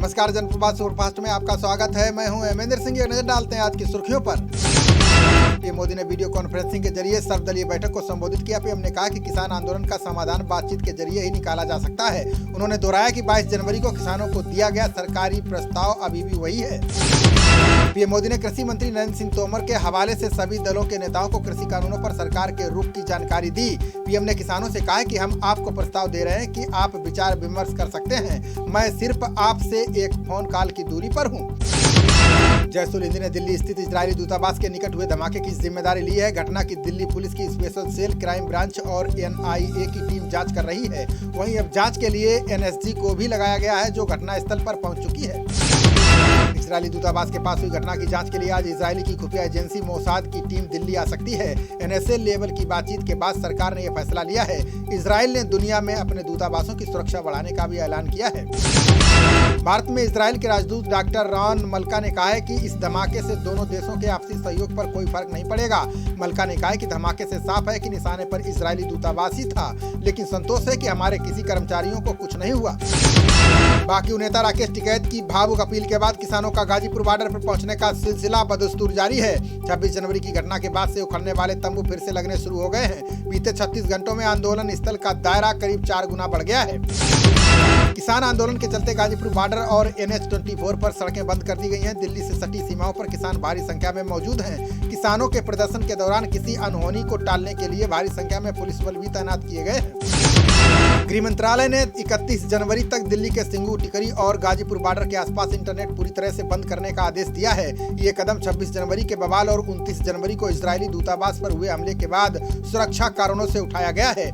नमस्कार, जनप्रवाद सुपरफास्ट में आपका स्वागत है। मैं हूं हेमेंद्र सिंह। नजर डालते हैं आज की सुर्खियों पर। पीएम मोदी ने वीडियो कॉन्फ्रेंसिंग के जरिए सर्वदलीय बैठक को संबोधित किया। पीएम ने कहा कि किसान आंदोलन का समाधान बातचीत के जरिए ही निकाला जा सकता है। उन्होंने दोहराया कि 22 जनवरी को किसानों को दिया गया सरकारी प्रस्ताव अभी भी वही है। पीएम मोदी ने कृषि मंत्री नरेंद्र सिंह तोमर के हवाले से सभी दलों के नेताओं को कृषि कानूनों पर सरकार के रुख की जानकारी दी। पीएम ने किसानों से कहा कि हम आपको प्रस्ताव दे रहे हैं कि आप विचार विमर्श कर सकते हैं। मैं सिर्फ आपसे एक फोन कॉल की दूरी पर हूं। जयसूल हिंदी ने दिल्ली स्थित इजरायली दूतावास के निकट हुए धमाके की जिम्मेदारी ली है। घटना की दिल्ली पुलिस की स्पेशल सेल, क्राइम ब्रांच और एनआईए की टीम जांच कर रही है। वहीं अब जांच के लिए एनएसजी को भी लगाया गया है, जो घटनास्थल पर पहुंच चुकी है। इजरायली दूतावास के पास हुई घटना की जांच के लिए आज इजरायली की खुफिया एजेंसी मोसाद की टीम दिल्ली आ सकती है। एनएसए लेवल की बातचीत के बाद सरकार ने यह फैसला लिया है। इजराइल ने दुनिया में अपने दूतावासों की सुरक्षा बढ़ाने का भी ऐलान किया है। भारत में इजराइल के राजदूत डॉक्टर रॉन मल्का ने कहा है कि इस धमाके से दोनों देशों के आपसी सहयोग पर कोई फर्क नहीं पड़ेगा। मल्का ने कहा कि धमाके से साफ है कि निशाने पर इजरायली दूतावास ही था, लेकिन संतोष है कि हमारे किसी कर्मचारियों को कुछ नहीं हुआ। बाकी नेता राकेश टिकैत की भावुक अपील के बाद किसानों का गाजीपुर बॉर्डर पर पहुंचने का सिलसिला बदस्तूर जारी है। 26 जनवरी की घटना के बाद से उखड़ने वाले तंबू फिर से लगने शुरू हो गए हैं। बीते 36 घंटों में आंदोलन स्थल का दायरा करीब 4 गुना बढ़ गया है। किसान आंदोलन के चलते गाजीपुर बॉर्डर और NH-24 पर सड़कें बंद कर दी गई हैं। दिल्ली से सटी सीमाओं पर किसान भारी संख्या में मौजूद हैं। किसानों के प्रदर्शन के दौरान किसी अनहोनी को टालने के लिए भारी संख्या में पुलिस बल भी तैनात किए गए हैं। गृह मंत्रालय ने 31 जनवरी तक दिल्ली के सिंगू, टिकरी और गाजीपुर बॉर्डर के आसपास इंटरनेट पूरी तरह से बंद करने का आदेश दिया है। ये कदम 26 जनवरी के बवाल और 29 जनवरी को इजरायली दूतावास पर हुए हमले के बाद सुरक्षा कारणों से उठाया गया है।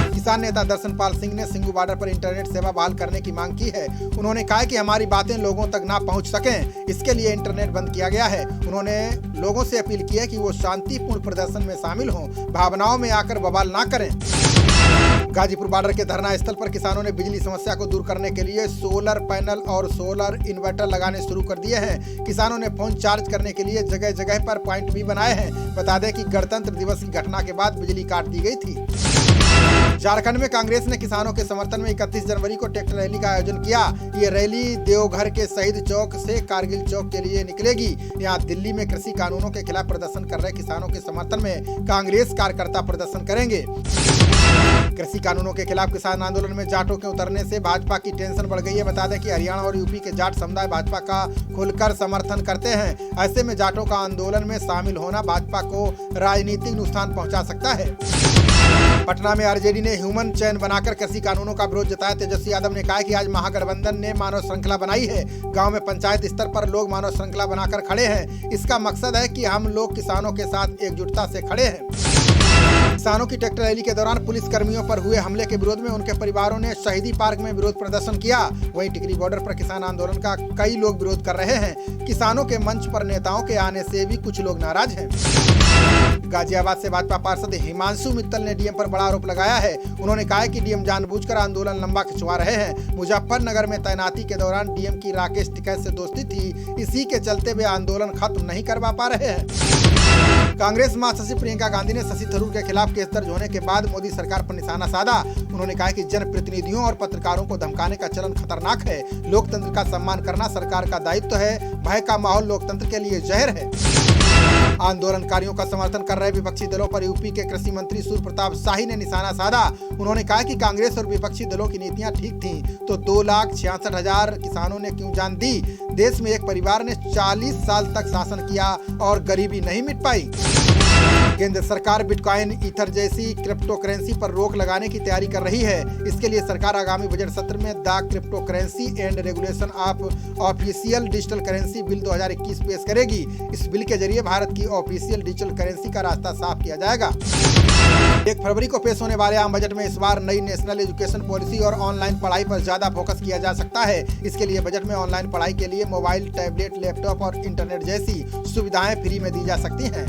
किसान नेता दर्शनपाल सिंह ने सिंगू बॉर्डर पर इंटरनेट सेवा बहाल करने की मांग की है। उन्होंने कहा कि हमारी बातें लोगों तक ना पहुंच सकें, इसके लिए इंटरनेट बंद किया गया है। उन्होंने लोगों से अपील की है कि वो शांतिपूर्ण प्रदर्शन में शामिल हों, भावनाओं में आकर बवाल ना करें। गाजीपुर बॉर्डर के धरना स्थल पर किसानों ने बिजली समस्या को दूर करने के लिए सोलर पैनल और सोलर इन्वर्टर लगाने शुरू कर दिए हैं। किसानों ने फोन चार्ज करने के लिए जगह जगह पर पॉइंट भी बनाए हैं। बता दें कि गणतंत्र दिवस की घटना के बाद बिजली काट दी गई थी। झारखंड में कांग्रेस ने किसानों के समर्थन में 31 जनवरी को ट्रैक्टर रैली का आयोजन किया। ये रैली देवघर के शहीद चौक से कारगिल चौक के लिए निकलेगी। यहाँ दिल्ली में कृषि कानूनों के खिलाफ प्रदर्शन कर रहे किसानों के समर्थन में कांग्रेस कार्यकर्ता प्रदर्शन करेंगे। कृषि कानूनों के खिलाफ किसान आंदोलन में जाटों के उतरने से भाजपा की टेंशन बढ़ गई है। बता दें कि हरियाणा और यूपी के जाट समुदाय भाजपा का खुलकर समर्थन करते हैं। ऐसे में जाटों का आंदोलन में शामिल होना भाजपा को राजनीतिक नुकसान पहुंचा सकता है। पटना में आरजेडी ने ह्यूमन चैन बनाकर कृषि कानूनों का विरोध जताया। तेजस्वी यादव ने कहा कि आज महागठबंधन ने मानव श्रृंखला बनाई है। गांव में पंचायत स्तर पर लोग मानव श्रृंखला बनाकर खड़े हैं। इसका मकसद है कि हम लोग किसानों के साथ एकजुटता से खड़े हैं। किसानों की ट्रैक्टर रैली के दौरान पुलिस कर्मियों पर हुए हमले के विरोध में उनके परिवारों ने शहीदी पार्क में विरोध प्रदर्शन किया। वहीं टिकरी बॉर्डर पर किसान आंदोलन का कई लोग विरोध कर रहे हैं। किसानों के मंच पर नेताओं के आने से भी कुछ लोग नाराज हैं। गाजियाबाद से भाजपा पार्षद हिमांशु मित्तल ने डीएम पर बड़ा आरोप लगाया है। उन्होंने कहा कि डीएम जानबूझकर आंदोलन लंबा खिंचवा रहे हैं। मुजफ्फरनगर में तैनाती के दौरान डीएम की राकेश टिकैत से दोस्ती थी, इसी के चलते वे आंदोलन खत्म नहीं करवा पा रहे हैं। कांग्रेस महासचिव प्रियंका गांधी ने शशि थरूर के खिलाफ केस दर्ज होने के बाद मोदी सरकार पर निशाना साधा। उन्होंने कहा कि जनप्रतिनिधियों और पत्रकारों को धमकाने का चलन खतरनाक है। लोकतंत्र का सम्मान करना सरकार का दायित्व है। भय का माहौल लोकतंत्र के लिए जहर है। आंदोलनकारियों का समर्थन कर रहे विपक्षी दलों पर यूपी के कृषि मंत्री सूर्य प्रताप शाही ने निशाना साधा। उन्होंने कहा कि कांग्रेस और विपक्षी दलों की नीतियां ठीक थीं, तो 2,66,000 किसानों ने क्यों जान दी। देश में एक परिवार ने 40 साल तक शासन किया और गरीबी नहीं मिट पाई। केंद्र सरकार बिटकॉइन, ईथर जैसी क्रिप्टो करेंसी पर रोक लगाने की तैयारी कर रही है। इसके लिए सरकार आगामी बजट सत्र में the crypto currency and regulation of official digital currency bill 2021 पेश करेगी। इस बिल के जरिए भारत की ऑफिशियल डिजिटल करेंसी का रास्ता साफ किया जाएगा। 1 फरवरी को पेश होने वाले आम बजट में इस बार नई नेशनल एजुकेशन पॉलिसी और ऑनलाइन पढ़ाई पर ज्यादा फोकस किया जा सकता है। इसके लिए बजट में ऑनलाइन पढ़ाई के लिए मोबाइल, टैबलेट, लैपटॉप और इंटरनेट जैसी सुविधाएं फ्री में दी जा सकती हैं।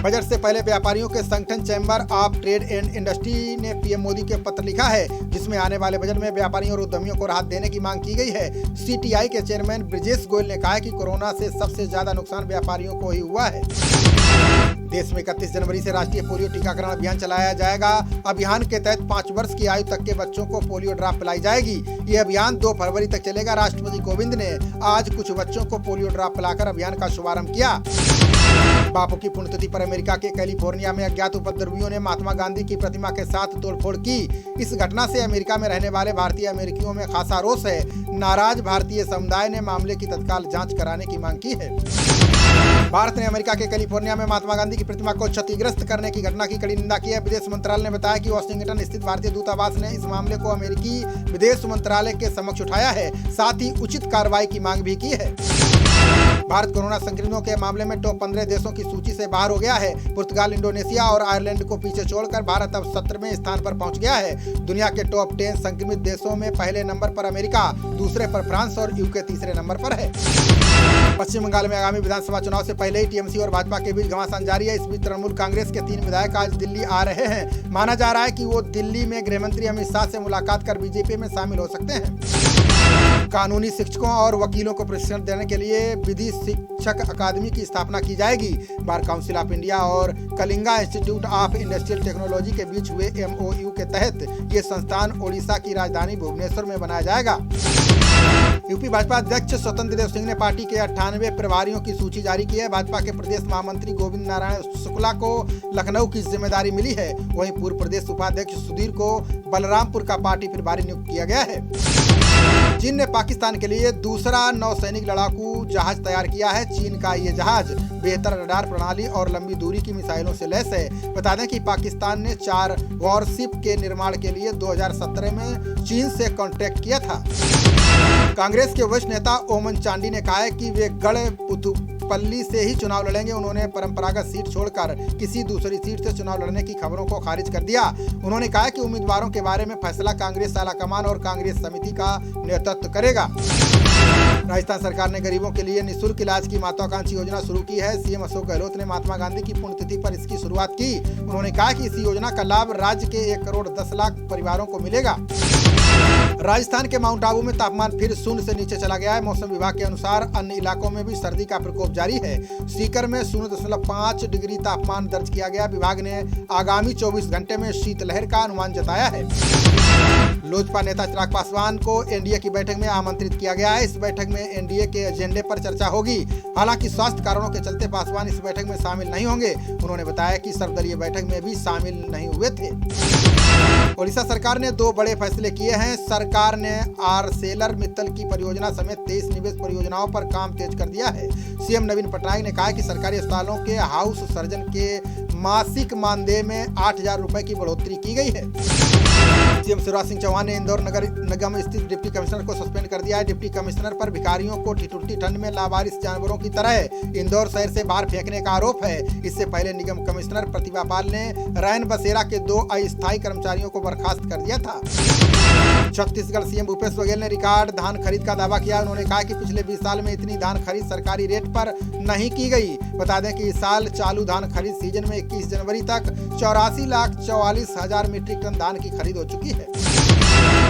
बजट से पहले व्यापारियों के संगठन chamber of trade and industry ने पीएम मोदी के पत्र लिखा है, जिसमें आने वाले बजट में व्यापारियों और उद्यमियों को राहत देने की मांग की गई है। सीटीआई के चेयरमैन ब्रजेश गोयल ने कहा कि कोरोना से सबसे ज्यादा नुकसान व्यापारियों को ही हुआ है। देश में 31 जनवरी से राष्ट्रीय पोलियो टीकाकरण अभियान चलाया जाएगा। अभियान के तहत 5 वर्ष की आयु तक के बच्चों को पोलियो ड्रॉप पिलाई जाएगी। ये अभियान 2 फरवरी तक चलेगा। राष्ट्रपति कोविंद ने आज कुछ बच्चों को पोलियो ड्रॉप पिलाकर अभियान का शुभारंभ किया। बापू की पुण्यतिथि पर अमेरिका के कैलिफोर्निया में अज्ञात उपद्रवियों ने महात्मा गांधी की प्रतिमा के साथ तोड़फोड़ की। इस घटना से अमेरिका में रहने वाले भारतीय अमेरिकियों में खासा रोष है। नाराज भारतीय समुदाय ने मामले की तत्काल जांच कराने की मांग की है। भारत ने अमेरिका के कैलिफोर्निया में महात्मा गांधी की प्रतिमा को क्षतिग्रस्त करने की घटना की कड़ी निंदा की है। विदेश मंत्रालय ने बताया कि वाशिंगटन स्थित भारतीय दूतावास ने इस मामले को अमेरिकी विदेश मंत्रालय के समक्ष उठाया है, साथ ही उचित कार्रवाई की मांग भी की है। भारत कोरोना संक्रमितों के मामले में टॉप 15 देशों की सूची से बाहर हो गया है। पुर्तगाल, इंडोनेशिया और आयरलैंड को पीछे छोड़कर भारत अब 17वें स्थान पर पहुंच गया है। दुनिया के टॉप 10 संक्रमित देशों में पहले नंबर पर अमेरिका, दूसरे पर फ्रांस और यूके तीसरे नंबर पर है। पश्चिम बंगाल में आगामी विधानसभा चुनाव से पहले ही टीएमसी और भाजपा के बीच घमासान जारी है। इस बीच तृणमूल कांग्रेस के 3 विधायक आज दिल्ली आ रहे हैं। माना जा रहा है कि वो दिल्ली में गृहमंत्री अमित शाह से मुलाकात कर बीजेपी में शामिल हो सकते हैं। कानूनी शिक्षकों और वकीलों को प्रशिक्षण देने के लिए विधि शिक्षक अकादमी की स्थापना की जाएगी। बार काउंसिल ऑफ इंडिया और Kalinga institute of industrial technology के बीच हुए MOU के तहत ये संस्थान ओडिशा की राजधानी भुवनेश्वर में बनाया जाएगा। यूपी भाजपा अध्यक्ष स्वतंत्र देव सिंह ने पार्टी के 98 प्रभारियों की सूची जारी की है। भाजपा के प्रदेश महामंत्री गोविंद नारायण शुक्ला को लखनऊ की जिम्मेदारी मिली है। वहीं पूर्व प्रदेश उपाध्यक्ष सुधीर को बलरामपुर का पार्टी प्रभारी नियुक्त किया गया है। चीन ने पाकिस्तान के लिए दूसरा नौसैनिक लड़ाकू जहाज तैयार किया है। चीन का ये जहाज बेहतर रडार प्रणाली और लंबी दूरी की मिसाइलों से लैस है। बता दें कि पाकिस्तान ने 4 वॉरशिप के निर्माण के लिए 2017 में चीन से कॉन्ट्रैक्ट किया था। कांग्रेस के वरिष्ठ नेता ओमन चांडी ने कहा है कि वे गढ़पुथुपल्ली से ही चुनाव लड़ेंगे। उन्होंने परंपरागत सीट छोड़कर किसी दूसरी सीट से चुनाव लड़ने की खबरों को खारिज कर दिया। उन्होंने कहा कि उम्मीदवारों के बारे में फैसला कांग्रेस आलाकमान और कांग्रेस समिति का नेतृत्व करेगा। राजस्थान सरकार ने गरीबों के लिए निःशुल्क इलाज की महत्वाकांक्षी योजना शुरू की है। सीएम अशोक गहलोत ने महात्मा गांधी की पुण्यतिथि पर इसकी शुरुआत की। उन्होंने कहा कि इस योजना का लाभ राज्य के 1 करोड़ 10 लाख परिवारों को मिलेगा। राजस्थान के माउंट आबू में तापमान फिर 0 से नीचे चला गया है। मौसम विभाग के अनुसार अन्य इलाकों में भी सर्दी का प्रकोप जारी है। सीकर में 0.5 डिग्री तापमान दर्ज किया गया। विभाग ने आगामी 24 घंटे में शीतलहर का अनुमान जताया है। लोजपा नेता चिराग पासवान को एनडीए की बैठक में आमंत्रित किया गया है। इस बैठक में एनडीए के एजेंडे पर चर्चा होगी। हालांकि स्वास्थ्य कारणों के चलते पासवान इस बैठक में शामिल नहीं होंगे। उन्होंने बताया कि सर्वदलीय बैठक में भी शामिल नहीं हुए थे। ओडिशा सरकार ने 2 बड़े फैसले किए हैं। सरकार ने आर्सेलर मित्तल की परियोजना समेत 23 निवेश परियोजनाओं पर काम तेज कर दिया है। सीएम नवीन पटनायक ने कहा कि सरकारी अस्पतालों के हाउस सर्जन के मासिक मानदेय में 8,000 रुपए की बढ़ोतरी की गई है। सीएम शिवराज सिंह चौहान ने इंदौर नगर निगम स्थित डिप्टी कमिश्नर को सस्पेंड कर दिया है। डिप्टी कमिश्नर पर भिखारियों को ठिठुरती ठंड में लावारिस जानवरों की तरह इंदौर शहर से बाहर फेंकने का आरोप है। इससे पहले निगम कमिश्नर प्रतिभा पाल ने रैन बसेरा के 2 अस्थायी कर्मचारियों को बर्खास्त कर दिया था। छत्तीसगढ़ सीएम भूपेश बघेल ने रिकॉर्ड धान खरीद का दावा किया। उन्होंने कहा कि पिछले 20 साल में इतनी धान खरीद सरकारी रेट पर नहीं की गई। बता दें कि इस साल चालू धान खरीद सीजन में 21 जनवरी तक 84,44,000 मीट्रिक टन धान की खरीद हो चुकी है।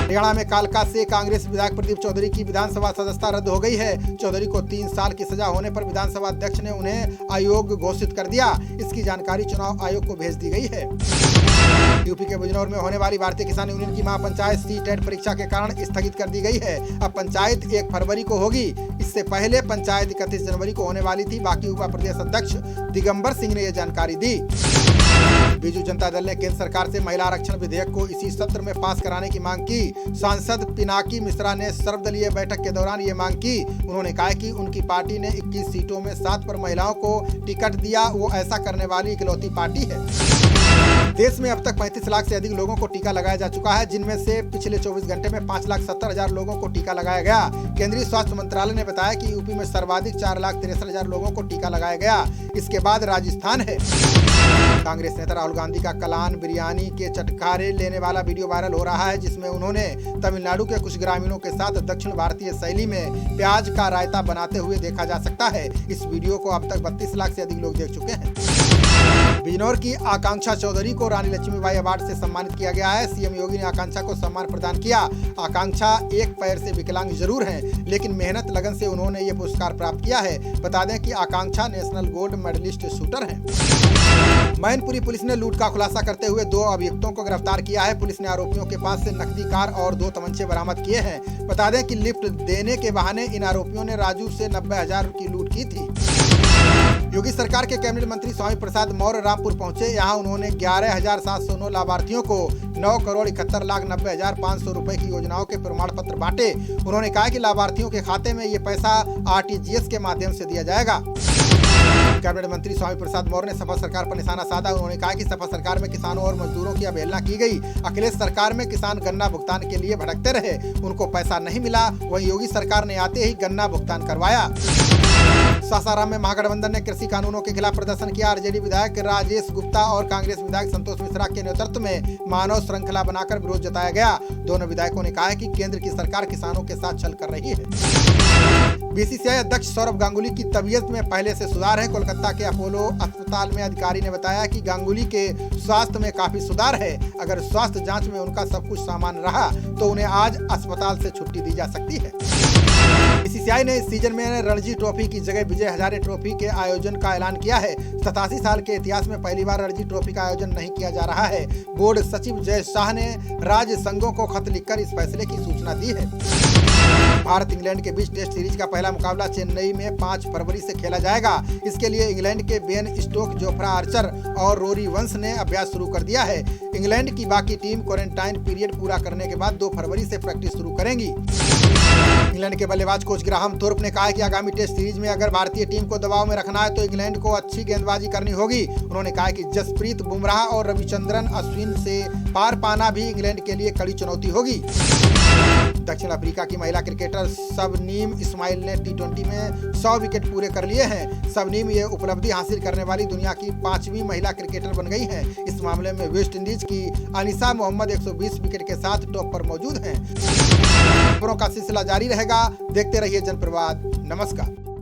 हरियाणा में कालका से कांग्रेस विधायक प्रदीप चौधरी की विधानसभा सदस्यता रद्द हो गई है। चौधरी को 3 साल की सजा होने पर विधानसभा अध्यक्ष ने उन्हें अयोग्य घोषित कर दिया। इसकी जानकारी चुनाव आयोग को भेज दी गई है। यूपी के बिजनौर में होने वाली भारतीय किसान यूनियन की महापंचायत सीटेट परीक्षा के कारण स्थगित कर दी गई है। अब पंचायत 1 फरवरी को होगी। इससे पहले पंचायत 31 जनवरी को होने वाली थी। बाकी युवा प्रदेश अध्यक्ष दिगंबर सिंह ने यह जानकारी दी। बीजू जनता दल ने केंद्र सरकार से महिला आरक्षण विधेयक को इसी सत्र में पास कराने की मांग की। सांसद पिनाकी मिश्रा ने सर्वदलीय बैठक के दौरान ये मांग की। उन्होंने कहा कि उनकी पार्टी ने 21 सीटों में 7 पर महिलाओं को टिकट दिया। वो ऐसा करने वाली इकलौती पार्टी है। देश में अब तक 35 लाख से अधिक लोगों को टीका लगाया जा चुका है, जिनमें से पिछले 24 घंटे में 5,70,000 लोगों को टीका लगाया गया। केंद्रीय स्वास्थ्य मंत्रालय ने बताया कि यूपी में सर्वाधिक 4,63,000 लोगों को टीका लगाया गया। इसके बाद राजस्थान है। कांग्रेस नेता राहुल गांधी का कलान बिरयानी के चटखारे लेने वाला वीडियो वायरल हो रहा है, जिसमें उन्होंने तमिलनाडु के कुछ ग्रामीणों के साथ दक्षिण भारतीय शैली में प्याज का रायता बनाते हुए देखा जा सकता है। इस वीडियो को अब तक 32 लाख से अधिक लोग देख चुके हैं। बिजनौर की आकांक्षा चौधरी को रानी लक्ष्मीबाई अवार्ड से सम्मानित किया गया है। सीएम योगी ने आकांक्षा को सम्मान प्रदान किया। आकांक्षा एक पैर से विकलांग जरूर हैं, लेकिन मेहनत लगन से उन्होंने ये पुरस्कार प्राप्त किया है। बता दें कि आकांक्षा नेशनल गोल्ड मेडलिस्ट शूटर हैं। मैनपुरी पुलिस ने लूट का खुलासा करते हुए 2 अभियुक्तों को गिरफ्तार किया है। पुलिस ने आरोपियों के पास से नकदी कार और 2 तमंचे बरामद किए हैं। बता दें कि लिफ्ट देने के बहाने इन आरोपियों ने राजू से 90,000 की लूट की थी। योगी सरकार के कैबिनेट मंत्री स्वामी प्रसाद मौर्य रामपुर पहुंचे। यहां उन्होंने 11,709 लाभार्थियों को 9,71,90,500 रुपए की योजनाओं के प्रमाण पत्र बांटे। उन्होंने कहा कि लाभार्थियों के खाते में ये पैसा RTGS के माध्यम से दिया जाएगा। कैबिनेट मंत्री स्वामी प्रसाद मौर्य ने सपा सरकार पर निशाना साधा। उन्होंने कहा कि सपा सरकार में किसानों और मजदूरों की अवहेलना की गई। अखिलेश सरकार में किसान गन्ना भुगतान के लिए भटकते रहे, उनको पैसा नहीं मिला। वहीं योगी सरकार ने आते ही गन्ना भुगतान करवाया। सासाराम में महागठबंधन ने कृषि कानूनों के खिलाफ प्रदर्शन किया। आरजेडी विधायक राजेश गुप्ता और कांग्रेस विधायक संतोष मिश्रा के नेतृत्व में मानव श्रृंखला बनाकर विरोध जताया गया। दोनों विधायकों ने कहा है कि केंद्र की सरकार किसानों के साथ छल कर रही है। बीसीसीआई अध्यक्ष सौरव गांगुली की तबीयत में पहले से सुधार है। कोलकाता के अपोलो अस्पताल में अधिकारी ने बताया कि गांगुली के स्वास्थ्य में काफी सुधार है। अगर स्वास्थ्य जांच में उनका सब कुछ सामान्य रहा तो उन्हें आज अस्पताल से छुट्टी दी जा सकती है। बीसीसीआई ने इस सीजन में रणजी ट्रॉफी की जगह विजय हजारे ट्रॉफी के आयोजन का ऐलान किया है। 87 साल के इतिहास में पहली बार रणजी ट्रॉफी का आयोजन नहीं किया जा रहा है। बोर्ड सचिव जय शाह ने राज्य संघों को खत लिखकर इस फैसले की सूचना दी है। भारत इंग्लैंड के बीच टेस्ट सीरीज का पहला मुकाबला चेन्नई में 5 फरवरी से खेला जाएगा। इसके लिए इंग्लैंड के बेन स्टोक, जोफ्रा आर्चर और रोरी वंश ने अभ्यास शुरू कर दिया है। इंग्लैंड की बाकी टीम क्वारंटाइन पीरियड पूरा करने के बाद 2 फरवरी से प्रैक्टिस शुरू करेंगी। इंग्लैंड के बल्लेबाज कोच ग्राहम थोर्प ने कहा है कि आगामी टेस्ट सीरीज में अगर भारतीय टीम को दबाव में रखना है तो इंग्लैंड को अच्छी गेंदबाजी करनी होगी। उन्होंने कहा कि जसप्रीत बुमराह और रविचंद्रन अश्विन से पार पाना भी इंग्लैंड के लिए कड़ी चुनौती होगी। दक्षिण अफ्रीका की महिला क्रिकेटर शबनीम इस्माइल ने T20 में 100 विकेट पूरे कर लिए हैं। शबनीम ये उपलब्धि हासिल करने वाली दुनिया की 5वीं महिला क्रिकेटर बन गई हैं। इस मामले में वेस्ट इंडीज की अनिसा मोहम्मद 120 विकेट के साथ टॉप पर मौजूद हैं। खबरों का सिलसिला जारी रहेगा। देखते रहिए जनप्रवाद। नमस्कार।